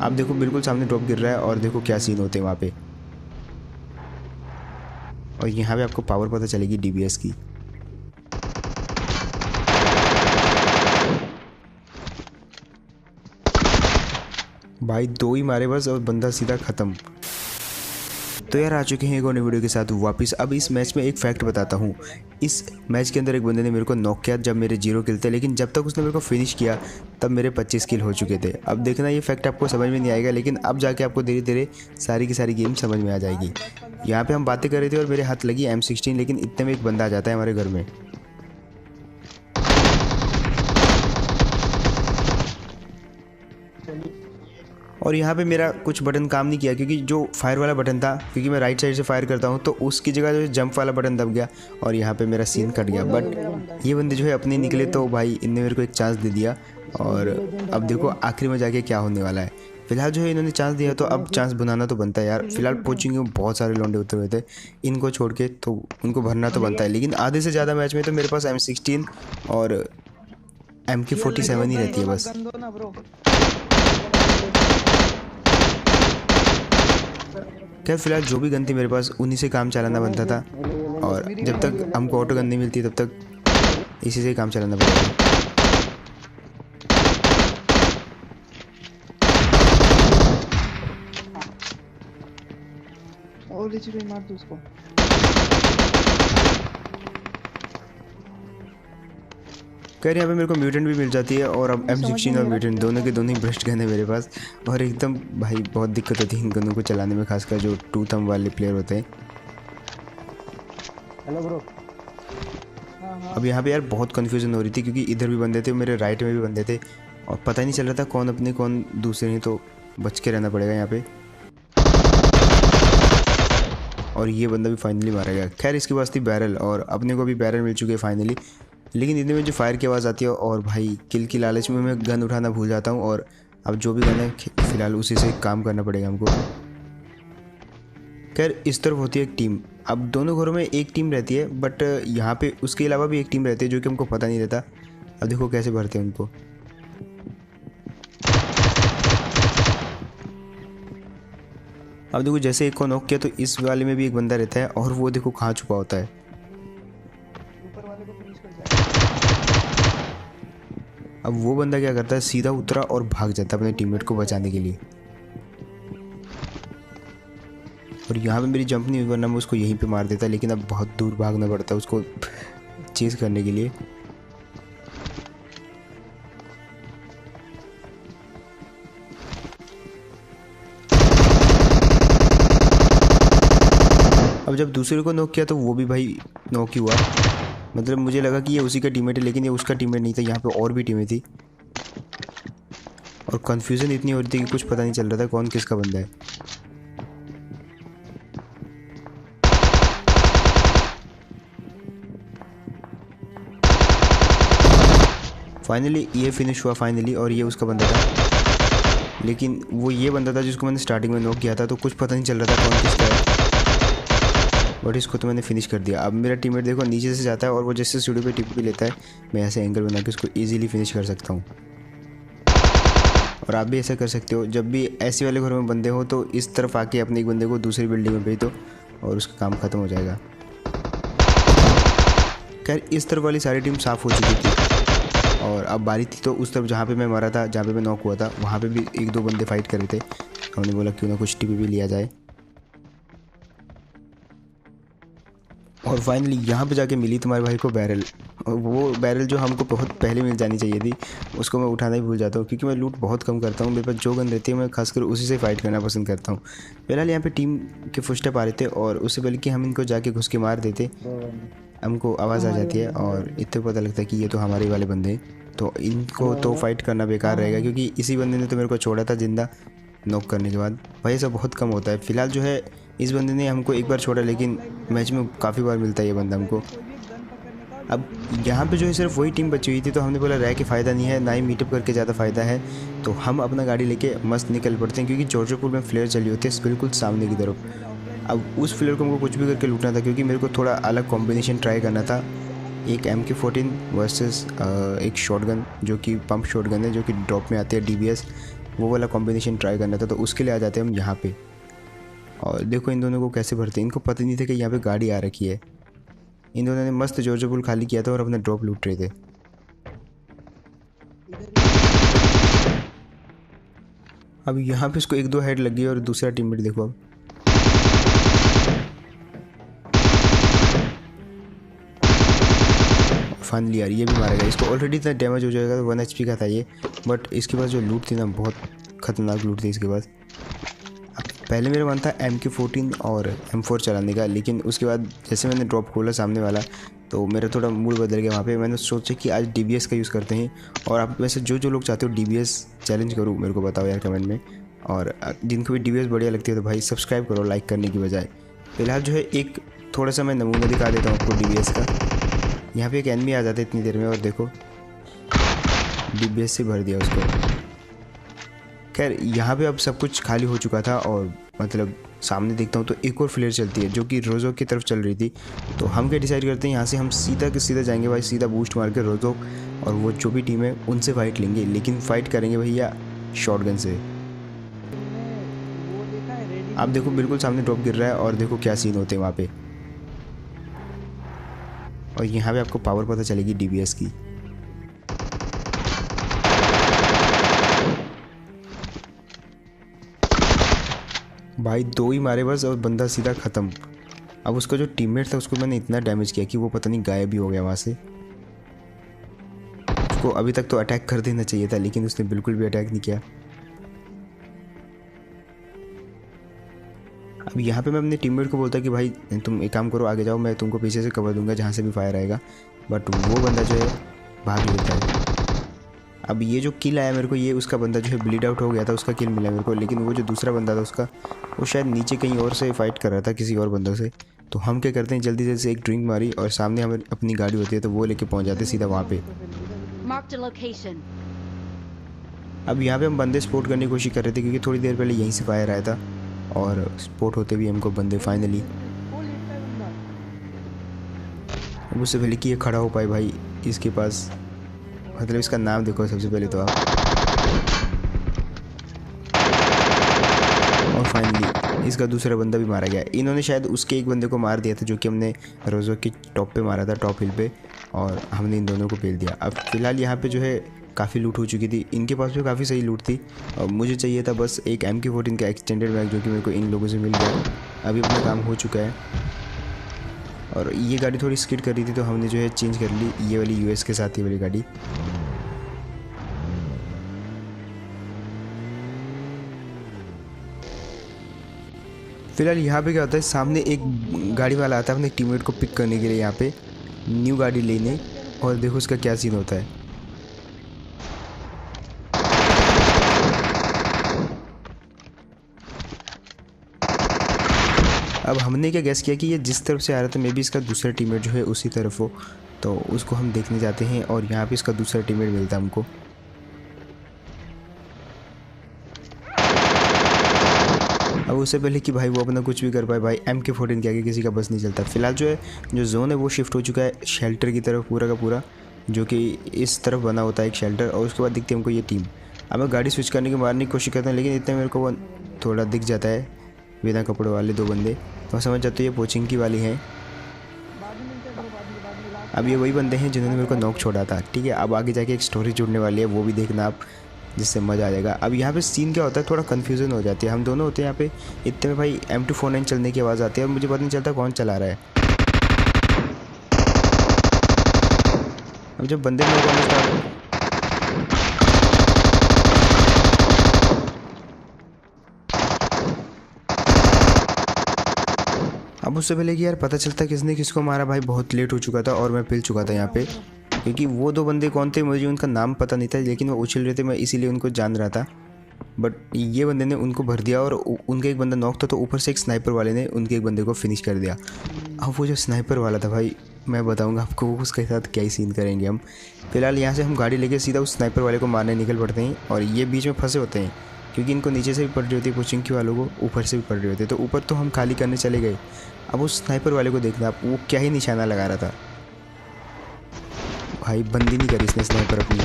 आप देखो बिल्कुल सामने ड्रॉप गिर रहा है और देखो क्या सीन होते हैं वहाँ पे। और यहाँ पे आपको पावर पता चलेगी डीबीएस की। भाई 2 ही मारे बस और बंदा सीधा ख़त्म। तो यार आ चुके हैं एक और नई वीडियो के साथ वापस। अब इस मैच में एक फैक्ट बताता हूँ। इस मैच के अंदर एक बंदे ने मेरे को नॉक किया जब मेरे 0 किल थे, लेकिन जब तक उसने मेरे को फिनिश किया तब मेरे 25 किल हो चुके थे। अब देखना ये फैक्ट आपको समझ में नहीं आएगा, लेकिन अब जाके आपको धीरे धीरे सारी की सारी गेम समझ में आ जाएगी। यहाँ पे हम बातें कर रहे थे और मेरे हाथ लगी M16, लेकिन इतने में एक बंदा आ जाता है हमारे घर में। और यहाँ पे मेरा कुछ बटन काम नहीं किया, क्योंकि जो फायर वाला बटन था, क्योंकि मैं राइट साइड से फायर करता हूँ, तो उसकी जगह जो जंप वाला बटन दब गया और यहाँ पे मेरा सीन कट गया। बट ये बंदे जो है अपने निकले, तो भाई इनने मेरे को एक चांस दे दिया। और अब देखो आखिरी में जाके क्या होने वाला है। फिलहाल जो है इन्होंने चांस दिया, तो अब चांस बनाना तो बनता है यार। फिलहाल कोचिंग में बहुत सारे लौंडे उतरे हुए थे, इनको छोड़ के तो उनको भरना तो बनता है। लेकिन आधे से ज़्यादा मैच में तो मेरे पास M16 और MK47 ही रहती है बस। खैर फिलहाल जो भी गन थी मेरे पास उन्हीं से काम चलाना बनता था, और जब तक हमको ऑटो गन नहीं मिलती तब तक इसी से काम चलाना पड़ेगा। और मार दो उसको। खैर यहाँ पे मेरे को म्यूटेंट भी मिल जाती है, और अब M16 और म्यूटेंट दोनों के दोनों ही ब्रस्ट गन है मेरे पास। और एकदम भाई बहुत दिक्कत होती है इन गनों को चलाने में, खासकर जो 2 थंब वाले प्लेयर होते हैं। Hello bro. अब यहाँ पे यार बहुत कन्फ्यूजन हो रही थी, क्योंकि इधर भी बंदे थे, मेरे राइट में भी बंदे थे, और पता ही नहीं चल रहा था कौन अपने कौन दूसरे नहीं, तो बच के रहना पड़ेगा यहाँ पे। और ये बंदा भी फाइनली मारा गया। खैर इसके पास थी बैरल, और अपने को भी बैरल मिल चुकी है फाइनली। लेकिन इतने में जो फायर की आवाज़ आती है, और भाई किल की लालच में मैं गन उठाना भूल जाता हूँ, और अब जो भी गन है फिलहाल उसी से काम करना पड़ेगा हमको। खैर इस तरफ होती है एक टीम। अब दोनों घरों में एक टीम रहती है, बट यहाँ पे उसके अलावा भी एक टीम रहती है जो कि हमको पता नहीं रहता। अब देखो कैसे भरते हैं उनको। अब देखो जैसे एक को नॉक किया, तो इस वाले में भी एक बंदा रहता है, और वो देखो कहाँ छुपा होता है। अब वो बंदा क्या करता है, सीधा उतरा और भाग जाता है अपने टीममेट को बचाने के लिए। और यहाँ पे मेरी जंप नहीं हुई, वरना मैं उसको यहीं पे मार देता, लेकिन अब बहुत दूर भागना पड़ता है उसको चेज करने के लिए। अब जब दूसरे को नॉक किया तो वो भी भाई नॉक ही हुआ। मतलब मुझे लगा कि ये उसी का टीममेट है, लेकिन ये उसका टीममेट नहीं था। यहाँ पे और भी टीमें थी, और कन्फ्यूज़न इतनी हो रही थी कि कुछ पता नहीं चल रहा था कौन किसका बंदा है। फाइनली ये फिनिश हुआ फाइनली, और ये उसका बंदा था। लेकिन वो ये बंदा था जिसको मैंने स्टार्टिंग में नॉक किया था, तो कुछ पता नहीं चल रहा था कौन किसका है, बट इसको तो मैंने फिनिश कर दिया। अब मेरा टीममेट देखो नीचे से जाता है, और वो जैसे सीढ़ी पे टिप भी लेता है, मैं ऐसे एंगल बना के उसको इजीली फिनिश कर सकता हूँ। और आप भी ऐसा कर सकते हो, जब भी ऐसे वाले घरों में बंदे हो तो इस तरफ आके अपने एक बंदे को दूसरी बिल्डिंग में भेज दो, और उसका काम ख़त्म हो जाएगा। खैर इस तरफ वाली सारी टीम साफ़ हो चुकी थी, और अब बारी थी तो उस तरफ जहाँ पे मैं मरा था, जहाँ पे मैं नॉक हुआ था, वहाँ पे भी 1-2 बंदे फाइट कर रहे थे। हमने बोला क्यों ना कुछ टीपी भी लिया जाए, और फाइनली यहाँ पे जाके मिली तुम्हारे भाई को बैरल। और वो बैरल जो हमको बहुत पहले मिल जानी चाहिए थी, उसको मैं उठाना ही भूल जाता हूँ, क्योंकि मैं लूट बहुत कम करता हूँ। मेरे पास जो गन रहती है मैं खासकर उसी से फाइट करना पसंद करता हूँ। फिलहाल यहाँ पे टीम के फुटस्टेप आ रहे थे, और उससे पहले कि हम इनको जाके घुस के मार देते, हमको आवाज़ आ जाती है, और इतने पता लगता है कि ये तो हमारे वाले बंदे हैं। तो इनको तो फाइट करना बेकार रहेगा, क्योंकि इसी बंदे ने तो मेरे को छोड़ा था जिंदा नॉक करने के बाद। भाई ऐसा बहुत कम होता है। फिलहाल जो है इस बंदे ने हमको एक बार छोड़ा, लेकिन मैच में काफ़ी बार मिलता है ये बंदा हमको। अब यहाँ पे जो है सिर्फ वही टीम बची हुई थी, तो हमने बोला रह के फ़ायदा नहीं है, ना ही मीटअप करके ज़्यादा फ़ायदा है। तो हम अपना गाड़ी लेके मस्त निकल पड़ते हैं, क्योंकि जॉर्जियापुर में फ्लेयर चली होती है बिल्कुल सामने की तरफ। अब उस फ्लेयर को हमको कुछ भी करके लूटना था, क्योंकि मेरे को थोड़ा अलग कॉम्बिनेशन ट्राई करना था। एक MK14 वर्सेस एक शॉटगन जो कि पंप शॉटगन है, जो कि ड्रॉप में आती है DBS, वो वाला कॉम्बिनेशन ट्राई करना था, तो उसके लिए आ जाते हैं हम यहाँ पे। और देखो इन दोनों को कैसे भरते हैं, इनको पता नहीं था कि यहाँ पे गाड़ी आ रखी है। इन दोनों ने मस्त जॉर्जो पुल खाली किया था और अपना ड्रॉप लूट रहे थे। अब यहाँ पे इसको 1-2 हेड लग गई और दूसरा टीममेट देखो अब। फाइनली यार ये भी मारा गया। इसको ऑलरेडी इतना डैमेज हो जाएगा, 1 HP का था ये, बट इसके पास जो लूट थी ना बहुत खतरनाक लूट थी इसके पास। पहले मेरा मन था MK14 और M4 चलाने का, लेकिन उसके बाद जैसे मैंने ड्रॉप खोला सामने वाला तो मेरा थोड़ा मूड बदल गया। वहाँ पे मैंने सोचा कि आज DBS का यूज़ करते हैं। और आप वैसे जो लोग चाहते हो DBS चैलेंज करूँ मेरे को बताओ यार कमेंट में, और जिनको भी DBS बढ़िया लगती है तो भाई सब्सक्राइब करो लाइक करने की बजाय। फिलहाल जो है एक थोड़ा सा मैं नमूना दिखा देता हूँ आपको DBS का। यहाँ पे एक एनिमी आ जाता है इतनी देर में और देखो DBS से भर दिया उसको। खैर यहाँ पे अब सब कुछ खाली हो चुका था और मतलब सामने देखता हूँ तो एक और फ्लेयर चलती है जो कि रोजोक की तरफ चल रही थी। तो हम क्या डिसाइड करते हैं यहाँ से हम सीधा के सीधा जाएंगे भाई, सीधा बूस्ट मार के रोजोक और वो जो भी टीम है उनसे फाइट लेंगे, लेकिन फाइट करेंगे भैया शॉटगन से। आप देखो बिल्कुल सामने ड्रॉप गिर रहा है और देखो क्या सीन होते हैं वहाँ पे। और यहाँ पे आपको पावर पता चलेगी DBS की। भाई 2 ही मारे बस और बंदा सीधा ख़त्म। अब उसका जो टीममेट था उसको मैंने इतना डैमेज किया कि वो पता नहीं गायब भी हो गया वहाँ से। उसको अभी तक तो अटैक कर देना चाहिए था, लेकिन उसने बिल्कुल भी अटैक नहीं किया। अब यहाँ पे मैं अपने टीममेट को बोलता कि भाई तुम एक काम करो आगे जाओ, मैं तुमको पीछे से कवर दूंगा जहाँ से भी फायर आएगा, बट वो बंदा जो है भाग लेता है। अब ये जो किल आया मेरे को, ये उसका बंदा जो है ब्लीड आउट हो गया था, उसका किल मिला मेरे को, लेकिन वो जो दूसरा बंदा था उसका वो शायद नीचे कहीं और से फाइट कर रहा था किसी और बंदों से। तो हम क्या करते हैं जल्दी से एक ड्रिंक मारी और सामने हमें अपनी गाड़ी होती है तो वो लेके पहुँच जाते सीधा वहाँ पे। अब यहाँ पे हम बंदे स्पॉट करने की कोशिश कर रहे थे क्योंकि थोड़ी देर पहले यहीं से फायर आया था और स्पॉट होते भी हमको बंदे फाइनली। अब उससे पहले कि ये खड़ा हो पाए भाई इसके पास, मतलब इसका नाम देखो सबसे पहले तो आप। और फाइनली इसका दूसरा बंदा भी मारा गया। इन्होंने शायद उसके एक बंदे को मार दिया था जो कि हमने रोजो के टॉप पे मारा था, टॉप हिल पे, और हमने इन दोनों को पेल दिया। अब फिलहाल यहाँ पे जो है काफ़ी लूट हो चुकी थी, इनके पास भी काफ़ी सही लूट थी और मुझे चाहिए था बस एक MK14 का एक्सटेंडेड मैग जो कि मेरे को इन लोगों से मिल गया। अभी अपना काम हो चुका है। और ये गाड़ी थोड़ी स्किड कर रही थी तो हमने जो है चेंज कर ली, ये वाली US के साथ ये वाली गाड़ी। फिलहाल यहाँ पे क्या होता है, सामने एक गाड़ी वाला आता है अपने टीममेट को पिक करने के लिए यहाँ पे न्यू गाड़ी लेने, और देखो उसका क्या सीन होता है। अब हमने क्या गैस किया कि ये जिस तरफ से आ रहा था मे बी इसका दूसरा टीममेट जो है उसी तरफ हो, तो उसको हम देखने जाते हैं और यहाँ पे इसका दूसरा टीममेट मिलता है हमको। अब उससे पहले कि भाई वो अपना कुछ भी कर पाए, भाई MK14 के आगे किसी का बस नहीं चलता। फिलहाल जो है जो जोन है वो शिफ्ट हो चुका है शेल्टर की तरफ पूरा का पूरा, जो कि इस तरफ बना होता है एक शेल्टर, और उसके बाद दिखती है हमको ये टीम। अब मैं गाड़ी स्विच करने की मारने की कोशिश करता हूँ, लेकिन इतने मेरे को वो थोड़ा दिख जाता है बिना कपड़ों वाले 2 बंदे, तो मैं समझ जाता हूँ ये पोचिंकी वाली हैं। अब ये वही बंदे हैं जिन्होंने मेरे को नॉक छोड़ा था, ठीक है। अब आगे जाके एक स्टोरी जुड़ने वाली है, वो भी देखना आप, जिससे मज़ा आ जाएगा। अब यहाँ पे सीन क्या होता है, थोड़ा कन्फ्यूज़न हो जाती है। हम दोनों होते हैं यहाँ पे, इतने में भाई M249 चलने की आवाज़ आती है और मुझे पता नहीं चलता कौन चला रहा है। अब जब बंदे में अब उससे पहले कि यार पता चलता किसने किसको मारा, भाई बहुत लेट हो चुका था और मैं पिल चुका था यहाँ पे, क्योंकि वो 2 बंदे कौन थे मुझे उनका नाम पता नहीं था, लेकिन वो उछल रहे थे, मैं इसीलिए उनको जान रहा था। बट ये बंदे ने उनको भर दिया और उनका एक बंदा नॉक था, तो ऊपर से एक स्नाइपर वाले ने उनके एक बंदे को फिनिश कर दिया। अब वो जो स्नाइपर वाला था भाई, मैं बताऊंगा आपको वो उसके साथ क्या ही सीन करेंगे हम। फिलहाल यहाँ से हम गाड़ी लेके सीधा उस स्नाइपर वाले को मारने निकल पड़ते हैं, और ये बीच में फंसे होते हैं क्योंकि इनको नीचे से भी पड़ रही होती है कोचिंकी वालों को, ऊपर से भी पड़ रही होती है। तो ऊपर तो हम खाली करने चले गए। अब उस स्नाइपर वाले को देखना आप, वो क्या ही निशाना लगा रहा था भाई, बंदी नहीं करी इसने स्नाइपर अपनी।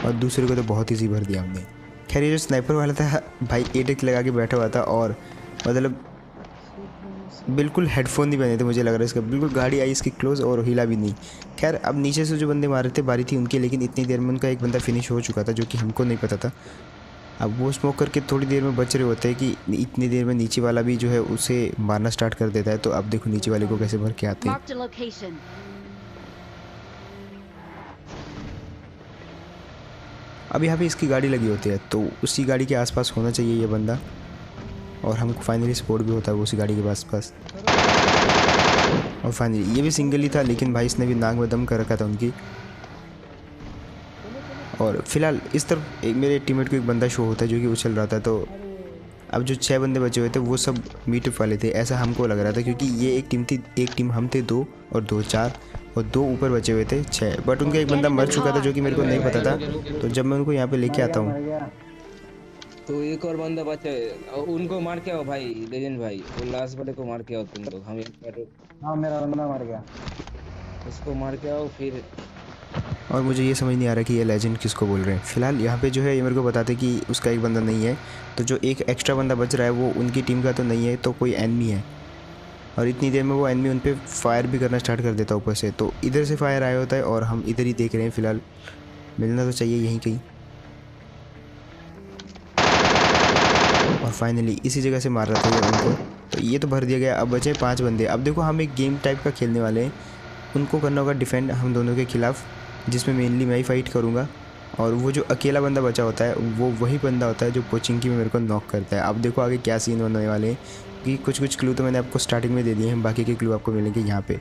और दूसरे को तो बहुत ईजी भर दिया हमने। खैर ये जो स्नाइपर वाला था भाई 8x लगा के बैठा हुआ था और मतलब बिल्कुल हेडफोन नहीं पहने थे, मुझे लग रहा है इसका। बिल्कुल गाड़ी आई इसकी क्लोज और हिला भी नहीं। खैर अब नीचे से जो बंदे मार रहे थे बारी थी उनकी, लेकिन इतनी देर में उनका एक बंदा फिनिश हो चुका था जो कि हमको नहीं पता था। अब वो स्मोक करके थोड़ी देर में बच रहे होते हैं कि इतनी देर में नीचे वाला भी जो है उसे मारना स्टार्ट कर देता है। तो अब देखो नीचे वाले को कैसे भर के आते हैं। अब यहाँ पे इसकी गाड़ी लगी होती है तो उसी गाड़ी के आसपास होना चाहिए ये बंदा, और हमको फाइनली स्पॉट भी होता है वो उसी गाड़ी के पास। और फाइनली ये भी सिंगल ही था, लेकिन भाई इसने भी नाक में दम कर रखा था उनकी। और फिलहाल इस तरफ एक मेरे टीममेट को एक बंदा शो होता है जो कि उछल रहा था। तो अब जो 6 बंदे बचे हुए थे वो सब मीटअप वाले थे, ऐसा हमको लग रहा था, क्योंकि ये एक टीम थी, एक टीम हम थे 2 और 2 4 और 2 ऊपर बचे हुए थे 6। बट उनका एक बंदा मर चुका था जो कि मेरे को नहीं पता था। तो जब मैं उनको यहाँ पे लेके आता हूँ तो एक और बंदा बचा है, उनको मार के आओ भाई लेजेंड भाई, वो लास्ट वाले को मार के आओ तुम लोग। हम हाँ मेरा बंदा मर गया, उसको मार के आओ फिर। और मुझे ये समझ नहीं आ रहा कि ये लेजेंड किसको बोल रहे हैं। फिलहाल यहाँ पे जो है ये मेरे को बताते कि उसका एक बंदा नहीं है, तो जो एक एक्स्ट्रा बंदा बच रहा है वो उनकी टीम का तो नहीं है, तो कोई एनिमी है। और इतनी देर में वो एनिमी उन पर फायर भी करना स्टार्ट कर देता ऊपर से। तो इधर से फायर आया होता है और हम इधर ही देख रहे हैं। फिलहाल मिलना तो चाहिए यहीं कहीं, और फाइनली इसी जगह से मार रहा था ये उनको। तो ये तो भर दिया गया। अब बचे 5 बंदे। अब देखो हम एक गेम टाइप का खेलने वाले हैं, उनको करना होगा डिफेंड हम दोनों के खिलाफ़, जिसमें मेनली मैं ही फाइट करूँगा। और वो जो अकेला बंदा बचा होता है वो वही बंदा होता है जो पोचिंकी में मेरे को नॉक करता है। अब देखो आगे क्या सीन होने वाले हैं, कि कुछ क्लू तो मैंने आपको स्टार्टिंग में दे दिए हैं, बाकी के क्लू आपको मिलेंगे यहाँ पे।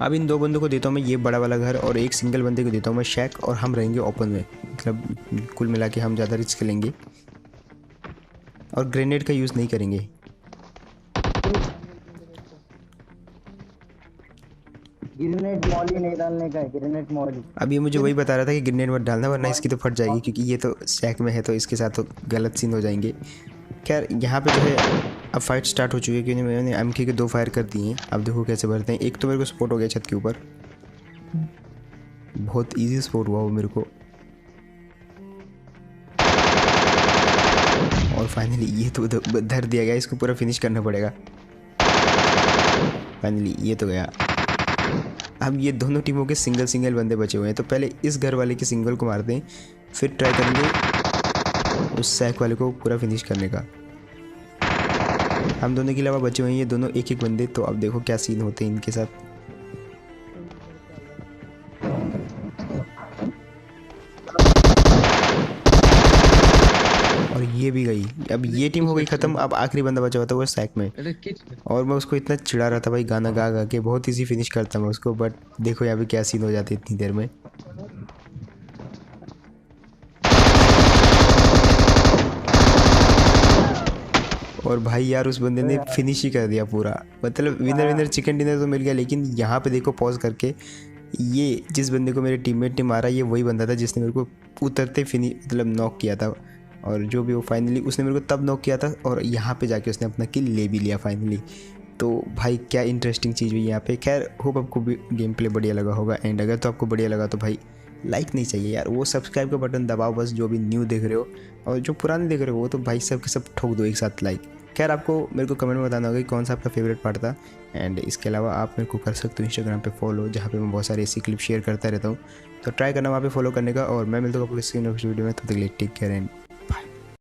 अब इन 2 बंदों को देता हूँ मैं ये बड़ा वाला घर, और एक सिंगल बंदे को देता हूँ मैं शैक, और हम रहेंगे ओपन में। मतलब कुल मिला के हम ज़्यादा रिस्क लेंगे और ग्रेनेड का यूज़ नहीं करेंगे। ग्रेनेड मॉली नहीं डालने का है, ग्रेनेड मॉली। अब ये मुझे वही बता रहा था कि ग्रेनेड मत डालना वरना इसकी तो फट जाएगी, क्योंकि ये तो शैक में है तो इसके साथ तो गलत सीन हो जाएंगे। खैर यहाँ पे जो है अब फाइट स्टार्ट हो चुकी है, क्योंकि मैंने एमके के 2 फायर कर दिए हैं। अब देखो कैसे भरते हैं। एक तो मेरे को स्पॉट हो गया छत के ऊपर, बहुत इजी स्पॉट हुआ वो मेरे को। और फाइनली ये तो धर दिया गया, इसको पूरा फिनिश करना पड़ेगा। फाइनली ये तो गया। अब ये दोनों टीमों के सिंगल बंदे बचे हुए हैं, तो पहले इस घर वाले के सिंगल को मारते हैं, फिर ट्राई करेंगे उस सैक वाले को पूरा फिनिश करने का। हम दोनों के अलावा बचे हुए हैं ये दोनों एक बंदे। तो अब देखो क्या सीन होते हैं इनके साथ। और ये भी गई। अब ये टीम हो गई ख़त्म। अब आखिरी बंदा बचा हुआ था वो सैक में, और मैं उसको इतना चिढ़ा रहा था भाई गाना गा गा के, बहुत इजी फिनिश करता मैं उसको। बट देखो यहाँ पे क्या सीन हो जाते इतनी देर में। और भाई यार उस बंदे ने फिनिश ही कर दिया पूरा। मतलब विनर चिकन डिनर तो मिल गया, लेकिन यहाँ पे देखो पॉज करके, ये जिस बंदे को मेरे टीममेट ने मारा ये वही बंदा था जिसने मेरे को उतरते मतलब नॉक किया था। और जो भी वो फाइनली उसने मेरे को तब नॉक किया था, और यहाँ पे जाके उसने अपना किल ले भी लिया फाइनली। तो भाई क्या इंटरेस्टिंग चीज़ हुई यहाँ पे। खैर होप आपको भी गेम प्ले बढ़िया लगा होगा, एंड अगर तो आपको बढ़िया लगा तो भाई लाइक नहीं चाहिए यार, वो सब्सक्राइब का बटन दबाओ बस, जो भी न्यू देख रहे हो, और जो पुराने देख रहे हो वो तो भाई सब के सब ठोक दो एक साथ लाइक। खैर आपको मेरे को कमेंट में बताना होगा कि कौन सा आपका फेवरेट पार्ट था। एंड इसके अलावा आप मेरे को कर सकते हो इंस्टाग्राम पे फॉलो, जहाँ पे मैं बहुत सारी ऐसी क्लिप शेयर करता रहता हूँ। तो ट्राई करना वहाँ पे फॉलो करने का, और मैं मिलता हूँ आपको किसी नेक्स्ट वीडियो में। तब तक के लिए टेक केयर एंड